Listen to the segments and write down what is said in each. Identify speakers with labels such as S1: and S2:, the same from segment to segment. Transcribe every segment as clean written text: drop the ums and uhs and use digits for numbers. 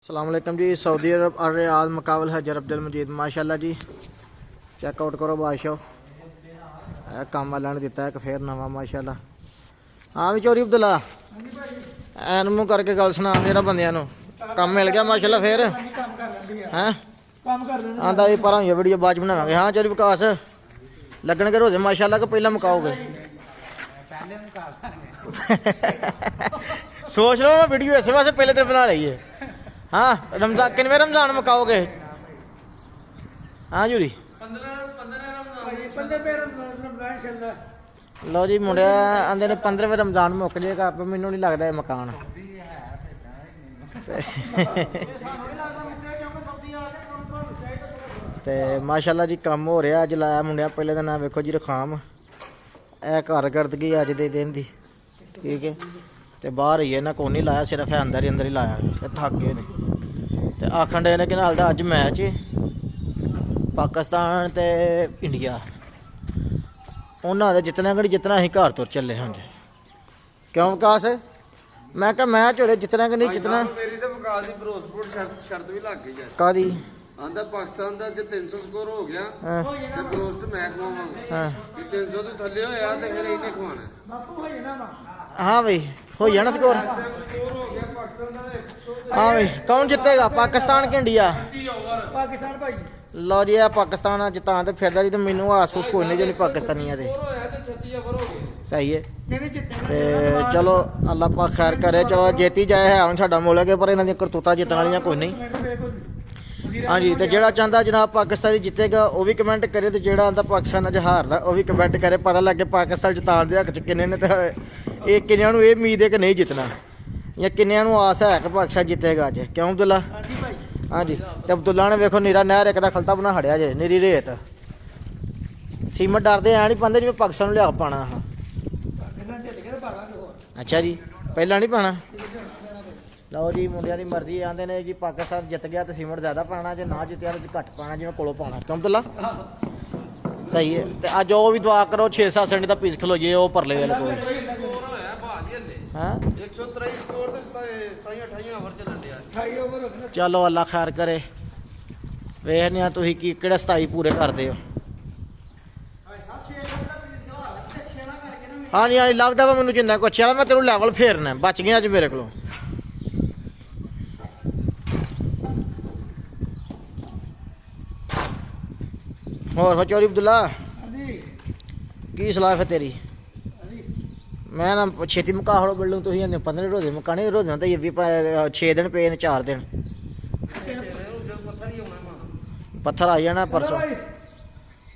S1: अस्सलामुअलैकुम जी। सऊदी अरब अर रियाद मुकाबल हजर अब्दुल मजीद माशाल्लाह जी। चेकआउट करो बादशाह काम वाले ने दिता है फिर नवा माशाल्लाह। हाँ भी चोरी अब्दुल्ला एन मूँह करके गल सुना मेरा बंदियां काम मिल गया माशाल्लाह फिर हैं आंदा भी पर वीडियो बाद बनावांगे। हाँ चोरी विकास लगन के रोजे माशाल्लाह को पहला मुकाओगे सोच लो मैं वीडियो इस वास्ते पहले दिन बना ली है। हाँ रमजान किनवे रमजान मुकाओगे? हाँ जूरी लो जी मुंडे आंदे ने 15वें रमजान मुक जाएगा पर मैनू नहीं लगता है मकान ते माशाल्लाह जी कम हो रहा अज लाया मुंडिया पहले दिन वेखो जी रखाम ए घर करदगी अज दे दिन दी ठीक है। ते बाहर ही इन्हें कोई नहीं लाया सिर्फ अंदर ही लाया थक गए ने ते आखन डे ने कि नाल दा अज मैच पाकिस्तान ते इंडिया उन्होंने जितना घड़ी जितना अं घर तुर चले हाँ जी। क्यों विकास मैं क्या मैच हो रहा जितना कि नहीं जितना कादी
S2: आंदा पाकिस्तान दा जे 300 स्कोर हो गया ते ब्रोस्ट मैं खवावांगा कि 300 तो थल्ले होया ते फिर इन्हें खवाना।
S1: हाँ भाई हो जाना स्कोर
S2: हो गया पाकिस्तान दा।
S1: हाँ भाई कौन जीतेगा पाकिस्तान के इंडिया?
S2: पाकिस्तान भाई
S1: लो जी पाकिस्तान जिता तो फिर तो मैनू आस उस कोई नहीं जो नहीं पाकिस्तानिया दे सही है। ते चलो अल्लाह पाक खैर करे चलो जीती जाए है हम साडा मुल्क है पर इन्हों करतूता जितने वाली कोई नहीं। हाँ जी तो जोड़ा चाहता जनाब पाकिस्तान जीतेगा वह भी कमेंट करे तो जोड़ा आंदा पाकिस्तान अज हारना वह भी कमेंट करे पता लगे पाकिस्तान जितान के हक च किन्ने ने तो किन्निया ये उम्मीद है कि नहीं जितना या किन्निया आस है कि पाकिस्तान जीतेगा अज। क्यों अब्दुल्ला? हाँ जी तो अब्दुल्ला ने वेखो नीरा नहर एक खलता बना खड़िया जे नीरी रेत सीमट डरते है नहीं पाते जिम्मे पाकिस्तान लिया पाना। हाँ अच्छा जी पहला नहीं पाना। लो जी मुंडिया की मर्जी आते ने जी पाकिस्तान जित गया तो सीमट ज्यादा पाना जो ना जितया तो घट पाना जिम्मे कोलों पाना। क्यों अब्दुल्ला? सही है तो अज वो भी दुआ करो 6-7 सेंट का पीस खलो जे वो परले वाले को चलो अल्लाह खैर करे वेखने तुम कि 27 पूरे करते हो। हाँ जी हाँ जी लगता वा मैनू जिन्ना कुछ मैं तेरू लैवल फेरना बच गया अज मेरे को। और चोरी अब्दुल्ला की सलाह है तेरी? मैं ना छेती मुका हड़ो बिल्डू तुम 15 रोजे मुकाने रोजे तो ये भी 6 दिन पे 4 दिन पत्थर आ जाना परसों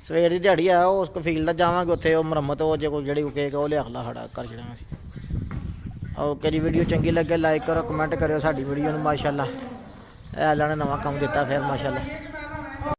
S1: सवेर की दिहाड़ी है उस फील्ड जावांगे उत्थे मुरम्मत हो जो जी उकेगा वो लिया खला खड़ा कर छड़ा। ओके जी वीडियो चंगी लगे लाइक करो कमेंट करो साड़ी वीडियो माशाल्लाह ए लाने नवा काम दिता फिर माशाल्लाह।